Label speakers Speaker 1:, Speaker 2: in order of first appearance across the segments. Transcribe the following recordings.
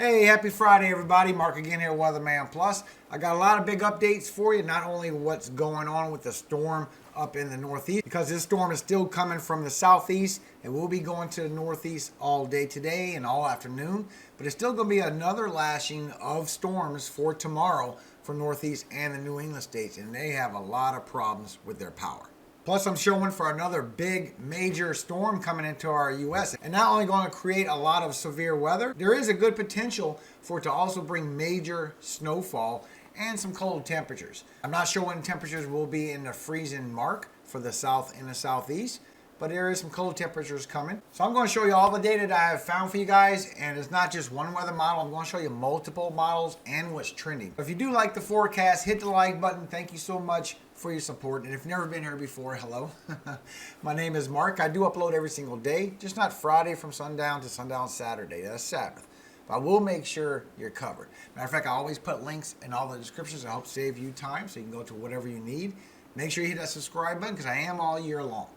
Speaker 1: Hey, happy Friday, everybody. Mark again here, WeatherMan Plus. I got a lot of big updates for you, not only what's going on with the storm up in the northeast, because this storm is still coming from the southeast, and we'll be going to the northeast all day today and all afternoon, but it's still going to be another lashing of storms for tomorrow for northeast and the New England states, and they have a lot of problems with their power. Plus, I'm showing for another big major storm coming into our U.S. and not only going to create a lot of severe weather, there is a good potential for it to also bring major snowfall and some cold temperatures. I'm not sure when temperatures will be in the freezing mark for the south and the southeast, but there is some cold temperatures coming. So I'm going to show you all the data that I have found for you guys, and it's not just one weather model. I'm going to show you multiple models and what's trending. If you do like the forecast, hit the like button. Thank you so much for your support. And if you've never been here before, hello. My name is Mark. I do upload every single day, just not Friday from sundown to sundown Saturday. That's Sabbath. But I will make sure you're covered. Matter of fact, I always put links in all the descriptions to help save you time so you can go to whatever you need. Make sure you hit that subscribe button because I am all year long.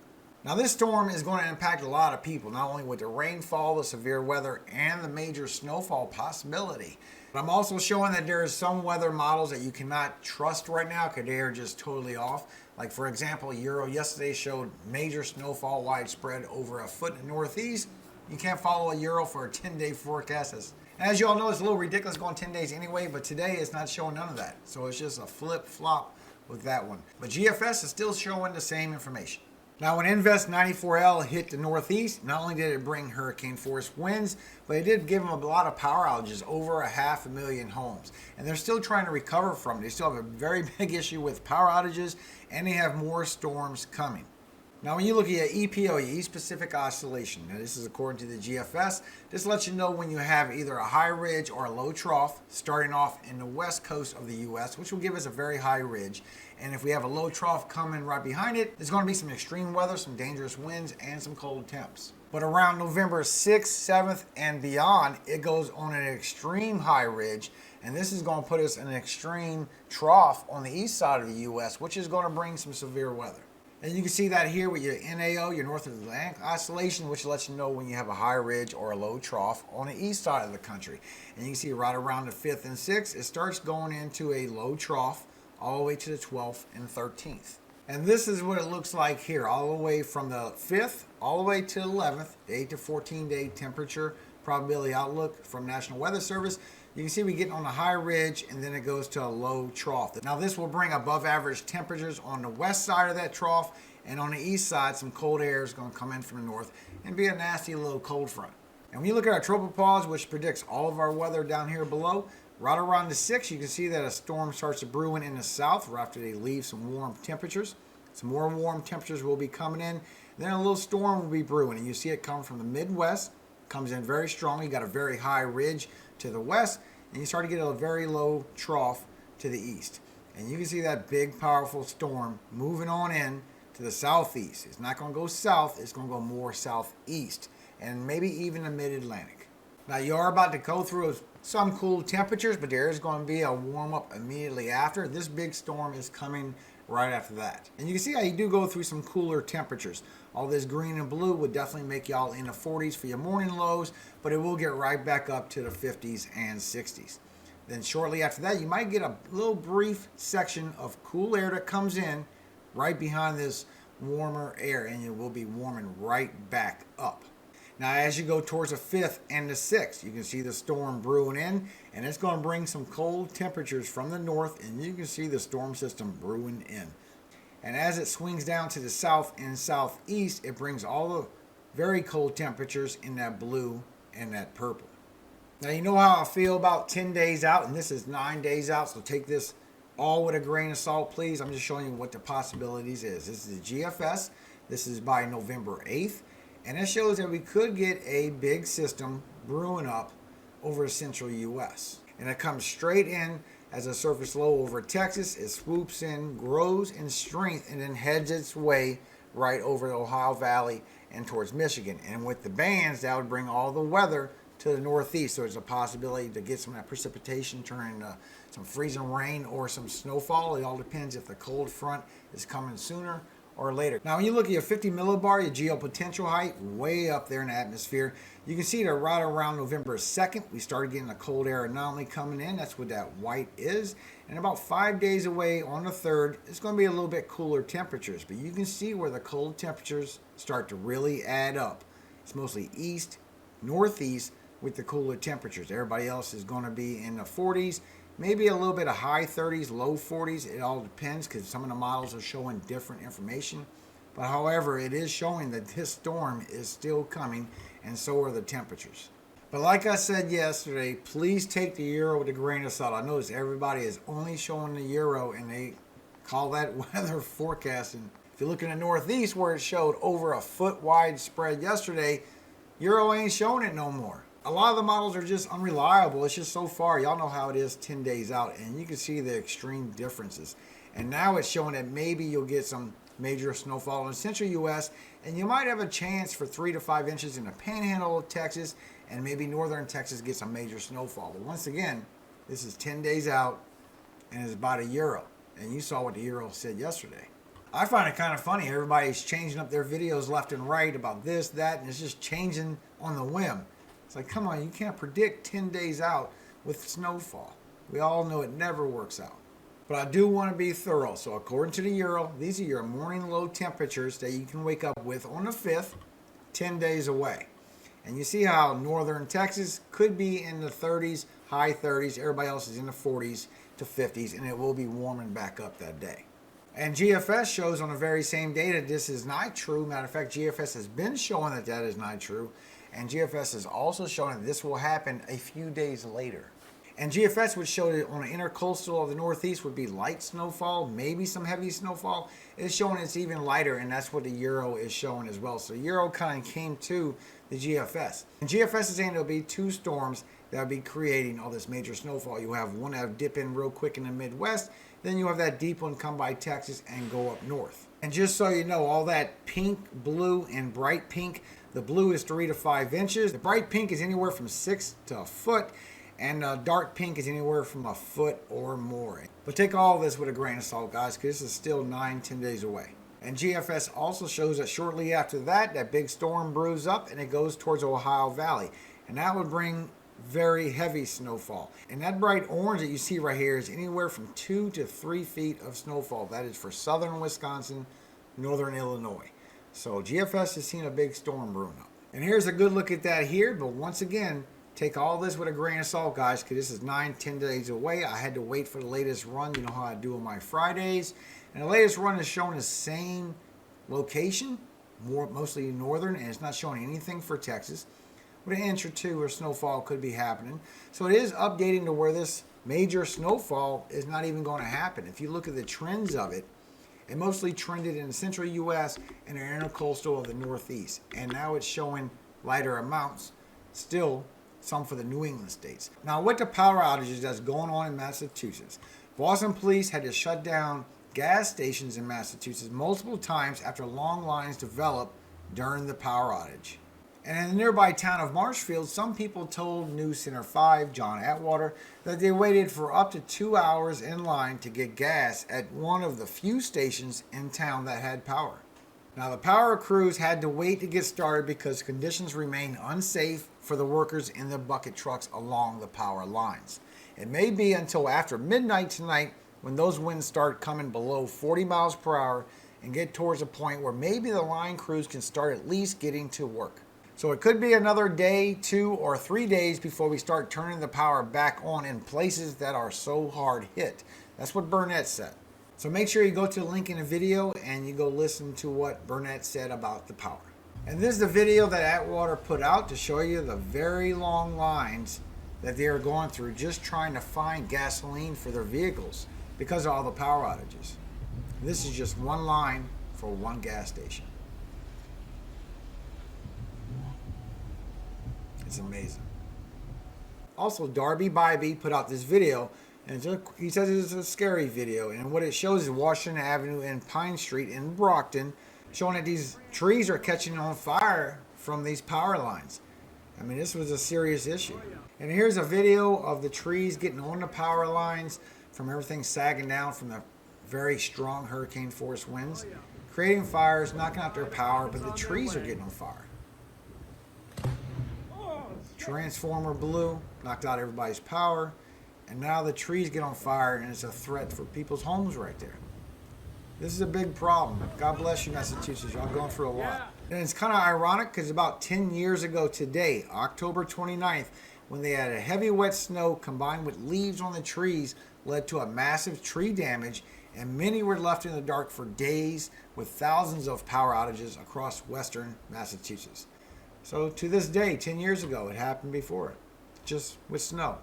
Speaker 1: Now, this storm is going to impact a lot of people, not only with the rainfall, the severe weather, and the major snowfall possibility. But I'm also showing that there are some weather models that you cannot trust right now because they are just totally off. Like, for example, Euro yesterday showed major snowfall widespread over a foot in the northeast. You can't follow a Euro for a 10-day forecast. As you all know, it's a little ridiculous going 10 days anyway, but today it's not showing none of that. So it's just a flip-flop with that one. But GFS is still showing the same information. Now, when Invest 94L hit the northeast, not only did it bring hurricane force winds, but it did give them a lot of power outages, over 500,000 homes. And they're still trying to recover from it. They still have a very big issue with power outages, and they have more storms coming. Now, when you look at EPO, your East Pacific Oscillation, now this is according to the GFS, this lets you know when you have either a high ridge or a low trough starting off in the west coast of the U.S., which will give us a very high ridge. And if we have a low trough coming right behind it, there's going to be some extreme weather, some dangerous winds, and some cold temps. But around November 6th, 7th, and beyond, it goes on an extreme high ridge, and this is going to put us in an extreme trough on the east side of the U.S., which is going to bring some severe weather. And you can see that here with your NAO, your North Atlantic Oscillation, which lets you know when you have a high ridge or a low trough on the east side of the country. And you can see right around the 5th and 6th, it starts going into a low trough all the way to the 12th and 13th. And this is what it looks like here, all the way from the 5th all the way to the 11th, the 8 to 14 day temperature probability outlook from National Weather Service. You can see we get on a high ridge and then it goes to a low trough. Now this will bring above average temperatures on the west side of that trough, and on the east side some cold air is going to come in from the north and be a nasty little cold front. And when you look at our tropopause, which predicts all of our weather down here below, right around the 6th you can see that a storm starts to brewing in the south right after they leave some warm temperatures. Some more warm temperatures will be coming in. Then a little storm will be brewing, and you see it come from the Midwest. Comes in very strong. You got a very high ridge to the west, and you start to get a very low trough to the east. And you can see that big, powerful storm moving on in to the southeast. It's not going to go south. It's going to go more southeast, and maybe even the mid-Atlantic. Now, you are about to go through some cool temperatures, but there is going to be a warm-up immediately after. This big storm is coming right after that. And you can see how you do go through some cooler temperatures. All this green and blue would definitely make y'all in the 40s for your morning lows, but it will get right back up to the 50s and 60s. Then shortly after that, you might get a little brief section of cool air that comes in right behind this warmer air, and it will be warming right back up. Now, as you go towards the 5th and the 6th, you can see the storm brewing in, and it's going to bring some cold temperatures from the north, and you can see the storm system brewing in. And as it swings down to the south and southeast, it brings all the very cold temperatures in that blue and that purple. Now, you know how I feel about 10 days out, and this is 9 days out, so take this all with a grain of salt, please. I'm just showing you what the possibilities is. This is the GFS. This is by November 8th. And it shows that we could get a big system brewing up over the central U.S. And it comes straight in as a surface low over Texas. It swoops in, grows in strength, and then heads its way right over the Ohio Valley and towards Michigan. And with the bands, that would bring all the weather to the northeast. So there's a possibility to get some of that precipitation turning into some freezing rain or some snowfall. It all depends if the cold front is coming sooner or later. Now, when you look at your 50 millibar, your geopotential height, way up there in the atmosphere, you can see that right around November 2nd, we started getting a cold air anomaly coming in. That's what that white is. And about 5 days away on the 3rd, it's going to be a little bit cooler temperatures. But you can see where the cold temperatures start to really add up. It's mostly east, northeast with the cooler temperatures. Everybody else is going to be in the 40s. Maybe a little bit of high 30s, low 40s. It all depends because some of the models are showing different information. But however, it is showing that this storm is still coming, and so are the temperatures. But like I said yesterday, please take the euro with a grain of salt. I notice everybody is only showing the euro, and they call that weather forecasting. If you look in the northeast where it showed over a foot wide spread yesterday, euro ain't showing it no more. A lot of the models are just unreliable. It's just so far. Y'all know how it is 10 days out, and you can see the extreme differences. And now it's showing that maybe you'll get some major snowfall in the central U.S., and you might have a chance for 3 to 5 inches in the panhandle of Texas, and maybe northern Texas gets some major snowfall. But once again, this is 10 days out, and it's about a euro. And you saw what the euro said yesterday. I find it kind of funny. Everybody's changing up their videos left and right about this, that, and it's just changing on the whim. It's like, come on, you can't predict 10 days out with snowfall. We all know it never works out. But I do want to be thorough. So according to the euro, these are your morning low temperatures that you can wake up with on the 5th, 10 days away. And you see how northern Texas could be in the 30s, high 30s. Everybody else is in the 40s to 50s, and it will be warming back up that day. And GFS shows on the very same day that this is not true. Matter of fact, GFS has been showing that that is not true. And GFS is also showing that this will happen a few days later. And GFS would show that on the intercoastal of the Northeast would be light snowfall, maybe some heavy snowfall. It's showing it's even lighter, and that's what the euro is showing as well. So euro kind of came to the GFS. And GFS is saying there'll be 2 storms that will be creating all this major snowfall. You have one that will dip in real quick in the Midwest. Then you have that deep one come by Texas and go up north. And just so you know, all that pink, blue, and bright pink, the blue is 3 to 5 inches. The bright pink is anywhere from 6 to a foot. And dark pink is anywhere from a foot or more. But take all this with a grain of salt, guys, because this is still 9-10 days away. And GFS also shows that shortly after that, that big storm brews up and it goes towards Ohio Valley. And that would bring very heavy snowfall. And that bright orange that you see right here is anywhere from 2 to 3 feet of snowfall. That is for southern Wisconsin, northern Illinois. So GFS has seen a big storm brewing up. And here's a good look at that here. But once again, take all this with a grain of salt, guys, because this is 9-10 days away. I had to wait for the latest run. You know how I do on my Fridays. And the latest run is showing the same location, mostly northern, and it's not showing anything for Texas. With an inch or 2 of snowfall could be happening. So it is updating to where this major snowfall is not even going to happen. If you look at the trends of it, it mostly trended in the central U.S. and the intercoastal of the Northeast. And now it's showing lighter amounts. Still, some for the New England states. Now, with the power outages that's going on in Massachusetts, Boston police had to shut down gas stations in Massachusetts multiple times after long lines developed during the power outage. And in the nearby town of Marshfield, some people told News Center 5, John Atwater, that they waited for up to 2 hours in line to get gas at one of the few stations in town that had power. Now, the power crews had to wait to get started because conditions remain unsafe for the workers in the bucket trucks along the power lines. It may be until after midnight tonight when those winds start coming below 40 miles per hour and get towards a point where maybe the line crews can start at least getting to work. So it could be another day, 2 or 3 days before we start turning the power back on in places that are so hard hit. That's what Burnett said. So make sure you go to the link in the video and you go listen to what Burnett said about the power. And this is the video that Atwater put out to show you the very long lines that they are going through just trying to find gasoline for their vehicles because of all the power outages. This is just one line for one gas station. It's amazing. Also, Darby Bybee put out this video, and he says it's a scary video. And what it shows is Washington Avenue and Pine Street in Brockton, showing that these trees are catching on fire from these power lines. I mean, this was a serious issue. And here's a video of the trees getting on the power lines from everything sagging down from the very strong hurricane force winds. creating fires, knocking out their power, but the trees are getting on fire. Transformer blew, knocked out everybody's power, and now the trees get on fire, and it's a threat for people's homes right there. This is a big problem. God bless you, Massachusetts. Y'all going through a lot. And it's kind of ironic because about 10 years ago today, October 29th, when they had a heavy wet snow combined with leaves on the trees, led to a massive tree damage, and many were left in the dark for days with thousands of power outages across western Massachusetts. So to this day, 10 years ago, it happened before it, just with snow.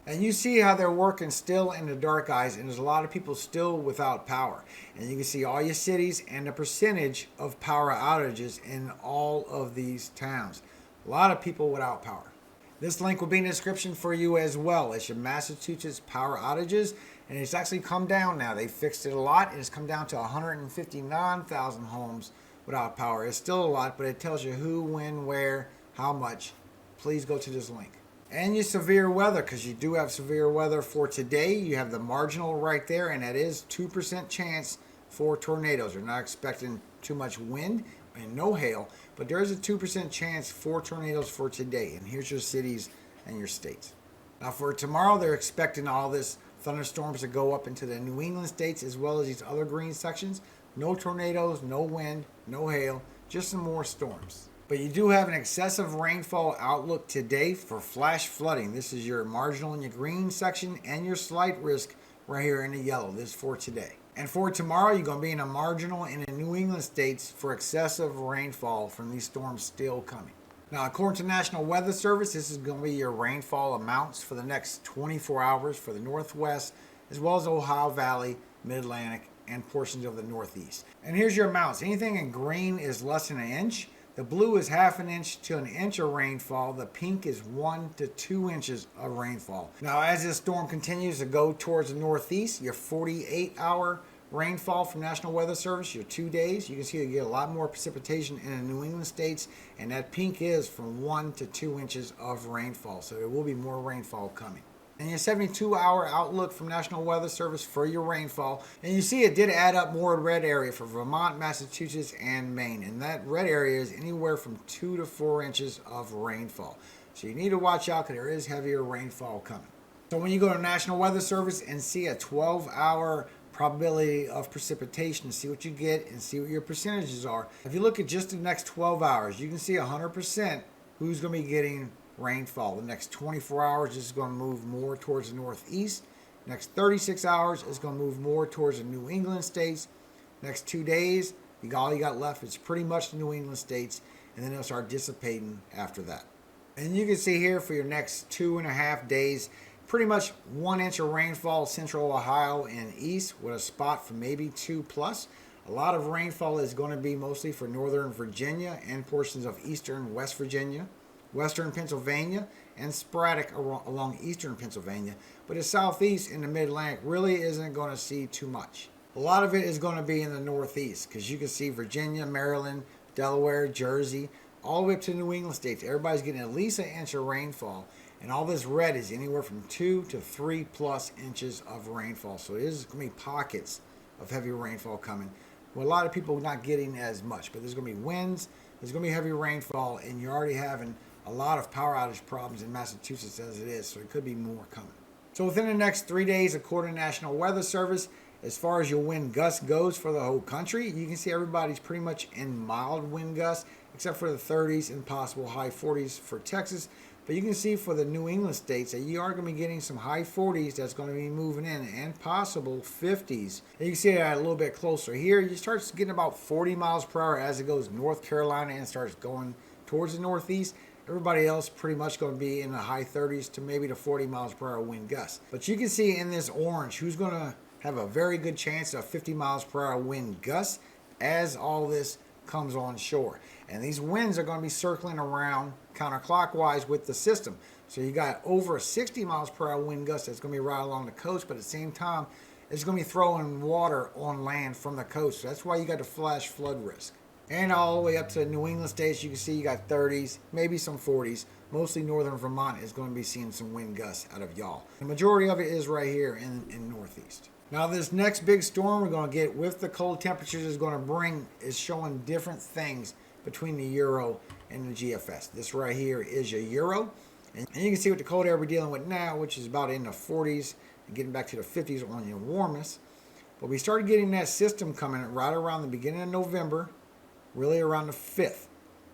Speaker 1: And you see how they're working still in the dark eyes, and there's a lot of people still without power. And you can see all your cities and the percentage of power outages in all of these towns. A lot of people without power. This link will be in the description for you as well. It's your Massachusetts power outages, and it's actually come down now. They fixed it a lot, and it's come down to 159,000 homes without power. It's still a lot, but it tells you who, when, where, how much. Please go to this link. And your severe weather, because you do have severe weather for today. You have the marginal right there, and that is 2% chance for tornadoes. They're not expecting too much wind and no hail, but there is a 2% chance for tornadoes for today. And here's your cities and your states. Now for tomorrow, they're expecting all this thunderstorms to go up into the New England states as well as these other green sections. No tornadoes, no wind, no hail, just some more storms. But you do have an excessive rainfall outlook today for flash flooding. This is your marginal in your green section and your slight risk right here in the yellow. This is for today. And for tomorrow, you're going to be in a marginal in the New England states for excessive rainfall from these storms still coming. Now, according to National Weather Service, this is going to be your rainfall amounts for the next 24 hours for the Northwest, as well as Ohio Valley, Mid-Atlantic, and portions of the Northeast. And here's your amounts. Anything in green is less than an inch. The blue is half an inch to an inch of rainfall. The pink is 1 to 2 inches of rainfall. Now, as this storm continues to go towards the northeast, your 48-hour rainfall from National Weather Service, your 2 days, you can see you get a lot more precipitation in the New England states, and that pink is from 1 to 2 inches of rainfall. So there will be more rainfall coming. And your 72-hour outlook from National Weather Service for your rainfall. And you see it did add up more red area for Vermont, Massachusetts, and Maine. And that red area is anywhere from 2 to 4 inches of rainfall. So you need to watch out because there is heavier rainfall coming. So when you go to National Weather Service and see a 12-hour probability of precipitation, see what you get and see what your percentages are. If you look at just the next 12 hours, you can see 100% who's going to be getting rainfall. The next 24 hours is going to move more towards the northeast. Next 36 hours is going to move more towards the New England states. Next 2 days, all you got left is pretty much the New England states, and then it'll start dissipating after that. And you can see here for your next 2.5 days, pretty much 1 inch of rainfall central Ohio and east with a spot for maybe 2+. A lot of rainfall is going to be mostly for northern Virginia and portions of eastern West Virginia, western Pennsylvania, and sporadic along eastern Pennsylvania. But the southeast and the mid-Atlantic really isn't going to see too much. A lot of it is going to be in the northeast because you can see Virginia, Maryland, Delaware, Jersey, all the way up to New England states. Everybody's getting at least 1 inch of rainfall. And all this red is anywhere from 2 to 3+ inches of rainfall. So it is going to be pockets of heavy rainfall coming. Well, a lot of people not getting as much, but there's going to be winds, there's going to be heavy rainfall, and you're already having a lot of power outage problems in Massachusetts as it is, so it could be more coming. So within the next 3 days, according to National Weather Service, as far as your wind gust goes for the whole country, you can see everybody's pretty much in mild wind gusts, except for the 30s and possible high 40s for Texas. But you can see for the New England states that you are going to be getting some high 40s that's going to be moving in and possible 50s. And you can see that a little bit closer here. You start getting about 40 miles per hour as it goes North Carolina and starts going towards the northeast. Everybody else pretty much going to be in the high 30s to maybe the 40 miles per hour wind gusts. But you can see in this orange who's going to have a very good chance of 50 miles per hour wind gusts as all this comes on shore. And these winds are going to be circling around counterclockwise with the system. So you got over 60 miles per hour wind gusts that's going to be right along the coast, but at the same time, it's going to be throwing water on land from the coast. So that's why you got the flash flood risk. And all the way up to the New England states, you can see you got 30s, maybe some 40s. Mostly northern Vermont is going to be seeing some wind gusts out of y'all. The majority of it is right here in Northeast. Now this next big storm we're going to get with the cold temperatures is showing different things between the Euro and the GFS. This right here is your Euro. And you can see what the cold air we're dealing with now, which is about in the 40s and getting back to the 50s on your warmest. But we started getting that system coming right around the beginning of November, really around the 5th.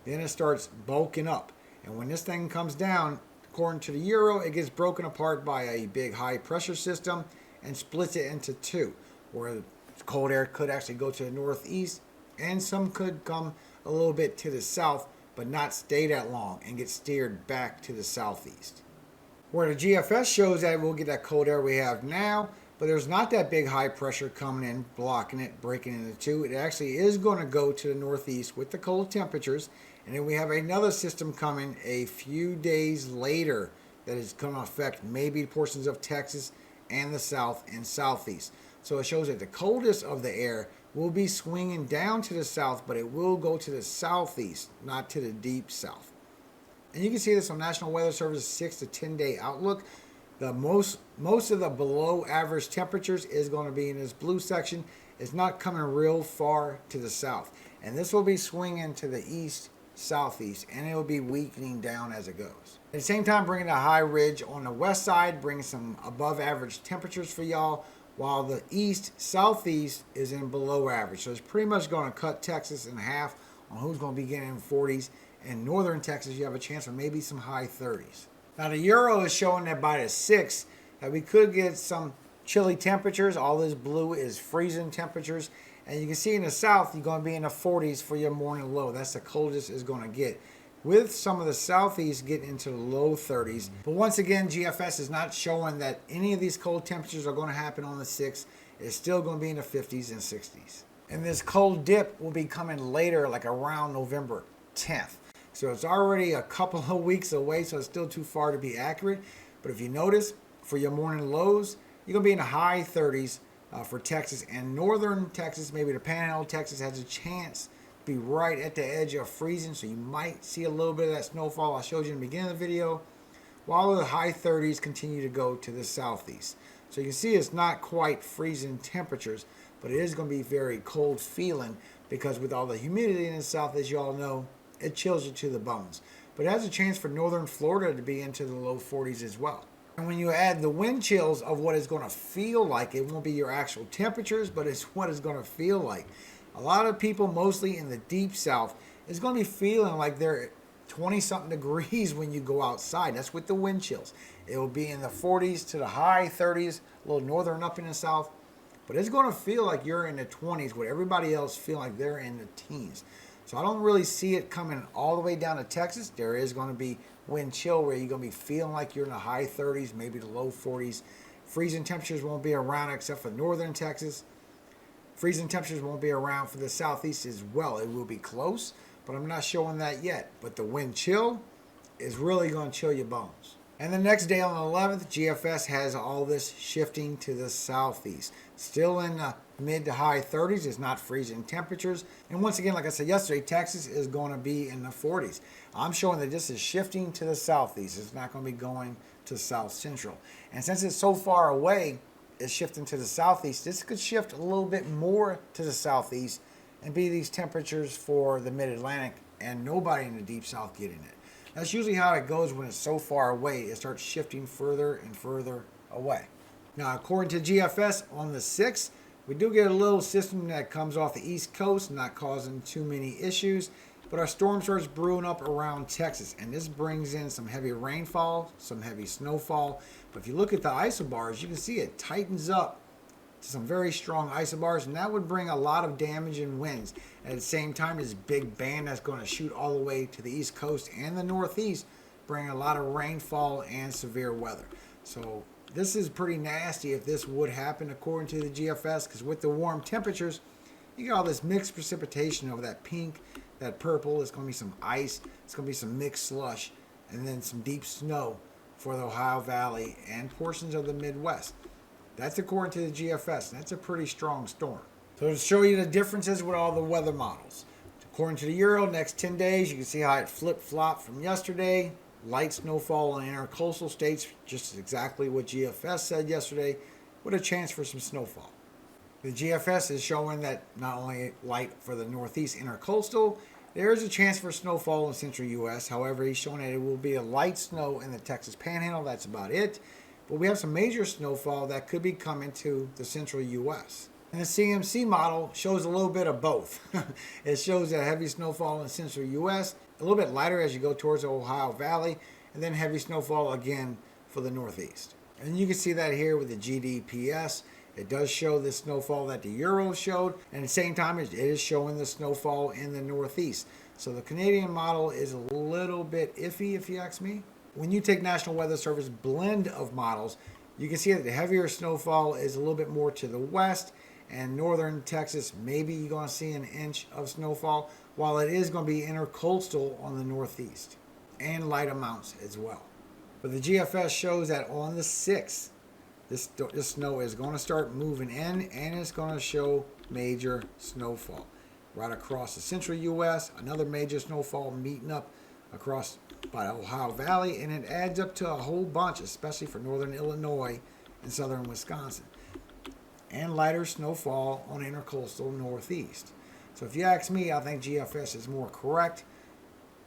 Speaker 1: Then it starts bulking up. And when this thing comes down, according to the Euro, it gets broken apart by a big high pressure system and splits it into two, where the cold air could actually go to the northeast and some could come a little bit to the south, but not stay that long and get steered back to the southeast. Where the GFS shows that we'll get that cold air we have now, but there's not that big high pressure coming in, blocking it, breaking it into two. It actually is going to go to the northeast with the cold temperatures, and then we have another system coming a few days later that is going to affect maybe portions of Texas and the south and southeast. So it shows that the coldest of the air will be swinging down to the south, but it will go to the southeast, not to the deep south. And you can see this on National Weather Service's 6 to 10 day outlook. The most of the below average temperatures is going to be in this blue section. It's not coming real far to the south. And this will be swinging to the east, southeast, and it will be weakening down as it goes. At the same time, bringing a high ridge on the west side, bringing some above average temperatures for y'all, while the east, southeast is in below average. So it's pretty much going to cut Texas in half on who's going to be getting in 40s. And northern Texas, you have a chance for maybe some high 30s. Now the Euro is showing that by the 6th that we could get some chilly temperatures. All this blue is freezing temperatures. And you can see in the south, you're going to be in the 40s for your morning low. That's the coldest it's going to get. With some of the southeast getting into the low 30s. But once again, GFS is not showing that any of these cold temperatures are going to happen on the 6th. It's still going to be in the 50s and 60s. And this cold dip will be coming later, like around November 10th. So it's already a couple of weeks away, so it's still too far to be accurate. But if you notice, for your morning lows, you're going to be in the high 30s for Texas. And northern Texas, maybe the Panhandle of Texas, has a chance to be right at the edge of freezing. So you might see a little bit of that snowfall I showed you in the beginning of the video, while the high 30s continue to go to the southeast. So you can see it's not quite freezing temperatures, but it is going to be very cold feeling because with all the humidity in the south, as you all know, it chills you to the bones. But it has a chance for northern Florida to be into the low 40s as well. And when you add the wind chills of what it's going to feel like, it won't be your actual temperatures, but it's what it's going to feel like. A lot of people, mostly in the deep south, is going to be feeling like they're 20-something degrees when you go outside. That's with the wind chills. It will be in the 40s to the high 30s, a little northern up in the south. But it's going to feel like you're in the 20s, with everybody else feeling like they're in the teens. So I don't really see it coming all the way down to Texas. There is going to be wind chill where you're going to be feeling like you're in the high 30s, maybe the low 40s. Freezing temperatures won't be around except for northern Texas. Freezing temperatures won't be around for the southeast as well. It will be close, but I'm not showing that yet. But the wind chill is really going to chill your bones. And the next day on the 11th, GFS has all this shifting to the southeast. Still in the mid to high 30s. It's not freezing temperatures. And once again, like I said yesterday, Texas is going to be in the 40s. I'm showing that this is shifting to the southeast. It's not going to be going to south central. And since it's so far away, it's shifting to the southeast. This could shift a little bit more to the southeast and be these temperatures for the mid-Atlantic and nobody in the deep south getting it. That's usually how it goes when it's so far away. It starts shifting further and further away. Now, according to GFS, on the 6th, we do get a little system that comes off the east coast, not causing too many issues, but our storm starts brewing up around Texas, and this brings in some heavy rainfall, some heavy snowfall. But if you look at the isobars, you can see it tightens up to some very strong isobars, and that would bring a lot of damage and winds. At the same time, this big band that's going to shoot all the way to the east coast and the northeast, bring a lot of rainfall and severe weather. So this is pretty nasty if this would happen according to the GFS, because with the warm temperatures, you got all this mixed precipitation over that pink, that purple. It's going to be some ice. It's going to be some mixed slush, and then some deep snow for the Ohio Valley and portions of the Midwest. That's according to the GFS, and that's a pretty strong storm. So to show you the differences with all the weather models, according to the Euro, next 10 days, you can see how it flip-flopped from yesterday. Light snowfall in intercoastal states, just exactly what GFS said yesterday. with a chance for some snowfall. The GFS is showing that not only light for the northeast intercoastal, there is a chance for snowfall in central U.S. However, he's showing that it will be a light snow in the Texas Panhandle. That's about it. But we have some major snowfall that could be coming to the central U.S. And the CMC model shows a little bit of both. It shows that heavy snowfall in central U.S., a little bit lighter as you go towards the Ohio Valley, and then heavy snowfall again for the northeast. And you can see that here with the GDPS. It does show the snowfall that the Euro showed, and at the same time it is showing the snowfall in the northeast. So the Canadian model is a little bit iffy if you ask me. When you take National Weather Service blend of models, you can see that the heavier snowfall is a little bit more to the west, and northern Texas, maybe you're going to see an inch of snowfall, while it is going to be intercoastal on the northeast, and light amounts as well. But the GFS shows that on the 6th, this snow is going to start moving in, and it's going to show major snowfall right across the central U.S. Another major snowfall meeting up across by the Ohio Valley, and it adds up to a whole bunch, especially for northern Illinois and southern Wisconsin. And lighter snowfall on intercoastal northeast. So if you ask me, I think GFS is more correct.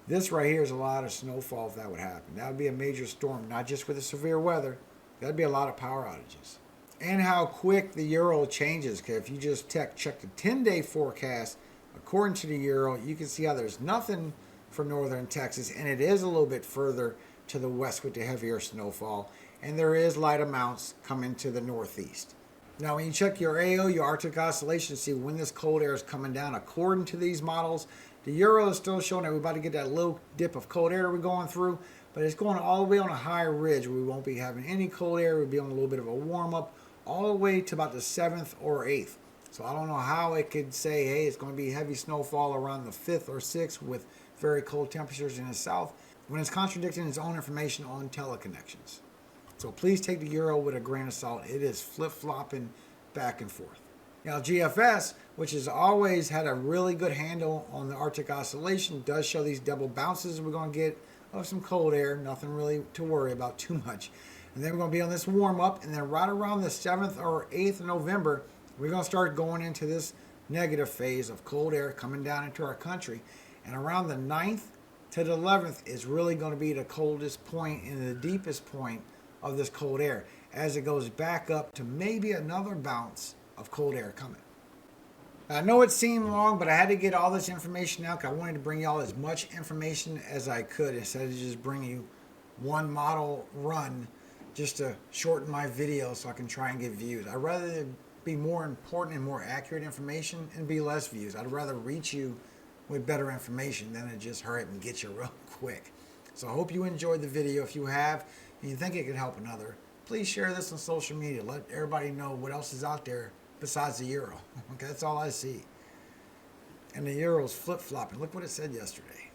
Speaker 1: This right here is a lot of snowfall if that would happen. That would be a major storm, not just with the severe weather. That'd be a lot of power outages. And how quick the Euro changes. Because if you just check the 10-day forecast, according to the Euro, you can see how there's nothing for northern Texas, and it is a little bit further to the west with the heavier snowfall, and there is light amounts coming to the northeast. Now when you check your AO, your Arctic oscillation, see when this cold air is coming down according to these models, the Euro is still showing that we're about to get that little dip of cold air we're going through, but it's going all the way on a high ridge where we won't be having any cold air. We'll be on a little bit of a warm-up all the way to about the 7th or 8th. So I don't know how it could say, hey, it's going to be heavy snowfall around the 5th or 6th with very cold temperatures in the south when it's contradicting its own information on teleconnections. So please take the Euro with a grain of salt. It is flip-flopping back and forth. Now GFS, which has always had a really good handle on the Arctic oscillation, does show these double bounces we're going to get of some cold air. Nothing really to worry about too much. And then we're going to be on this warm-up, and then right around the 7th or 8th of November, we're going to start going into this negative phase of cold air coming down into our country. And around the 9th to the 11th is really going to be the coldest point and the deepest point of this cold air as it goes back up to maybe another bounce of cold air coming. I know it seemed long, but I had to get all this information out because I wanted to bring y'all as much information as I could instead of just bringing you one model run just to shorten my video so I can try and get views. I'd rather be more important and more accurate information and be less views. I'd rather reach you with better information than to just hurry up and get you real quick. So I hope you enjoyed the video. If you have and you think it could help another, please share this on social media. Let everybody know what else is out there besides the Euro. Okay, that's all I see. And the Euro's flip-flopping. Look what it said yesterday.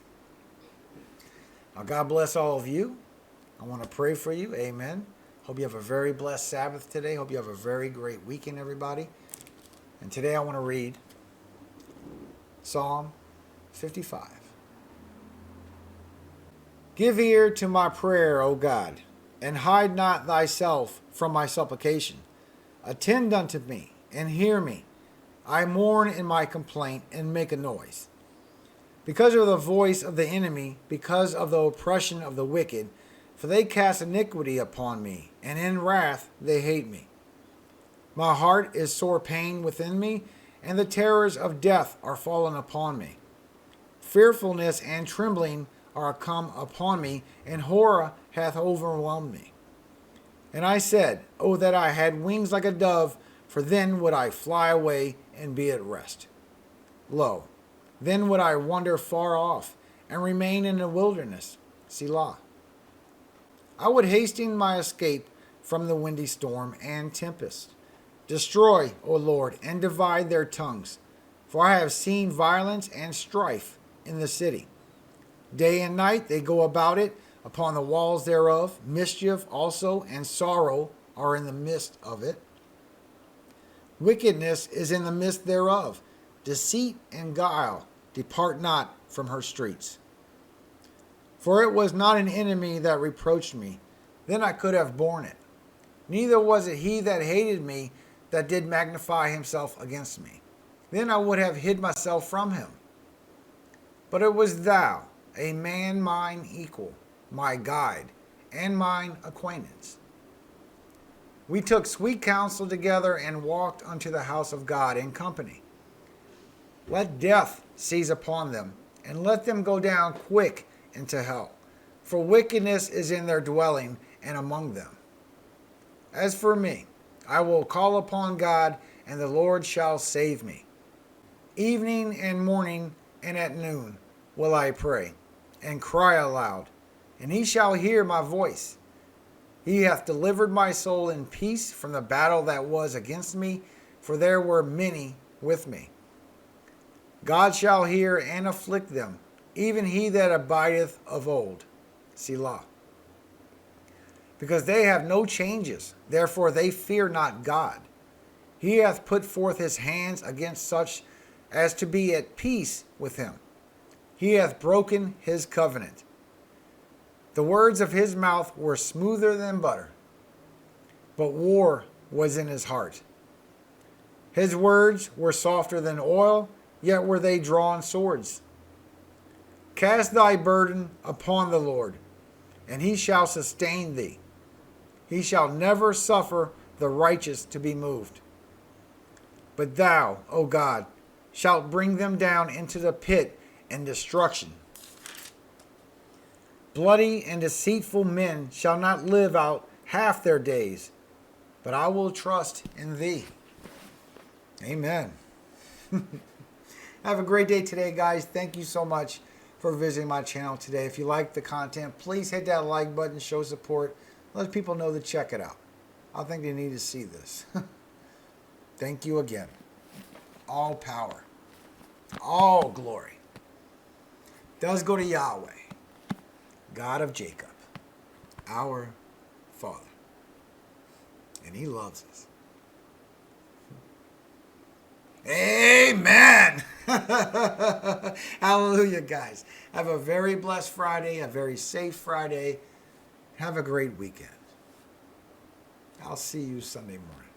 Speaker 1: Now, God bless all of you. I want to pray for you. Amen. Hope you have a very blessed Sabbath today. Hope you have a very great weekend, everybody. And today I want to read Psalm 55. Give ear to my prayer, O God, and hide not thyself from my supplication. Attend unto me, and hear me. I mourn in my complaint, and make a noise. Because of the voice of the enemy, because of the oppression of the wicked, for they cast iniquity upon me, and in wrath they hate me. My heart is sore pain within me, and the terrors of death are fallen upon me. Fearfulness and trembling are come upon me, and horror hath overwhelmed me. And I said, O that I had wings like a dove, for then would I fly away and be at rest. Lo, then would I wander far off, and remain in the wilderness. Selah. I would hasten my escape from the windy storm and tempest. Destroy, O Lord, and divide their tongues, for I have seen violence and strife in the city. Day and night they go about it upon the walls thereof. Mischief also and sorrow are in the midst of it. Wickedness is in the midst thereof. Deceit and guile depart not from her streets. For it was not an enemy that reproached me, then I could have borne it. neither was it he that hated me that did magnify himself against me. Then I would have hid myself from him. But it was thou, a man mine equal, my guide, and mine acquaintance. We took sweet counsel together and walked unto the house of God in company. Let death seize upon them, and let them go down quick into hell. For wickedness is in their dwelling and among them. As for me, I will call upon God, and the Lord shall save me. Evening and morning and at noon will I pray, and cry aloud, and he shall hear my voice. He hath delivered my soul in peace from the battle that was against me, for there were many with me. God shall hear and afflict them, even he that abideth of old. Selah. Because they have no changes, therefore they fear not God. He hath put forth his hands against such as to be at peace with him. He hath broken his covenant. The words of his mouth were smoother than butter, but war was in his heart. His words were softer than oil, yet were they drawn swords. Cast thy burden upon the Lord, and he shall sustain thee. He shall never suffer the righteous to be moved. But thou, O God, shalt bring them down into the pit and destruction. Bloody and deceitful men shall not live out half their days, but I will trust in thee. Amen. Have a great day today, guys. Thank you so much for visiting my channel today. If you like the content, please hit that like button, show support. Let people know to check it out. I think they need to see this. Thank you again. All power, all glory does go to Yahweh, God of Jacob, our Father. And he loves us. Amen. Hallelujah, guys. Have a very blessed Friday, a very safe Friday. Have a great weekend. I'll see you Sunday morning.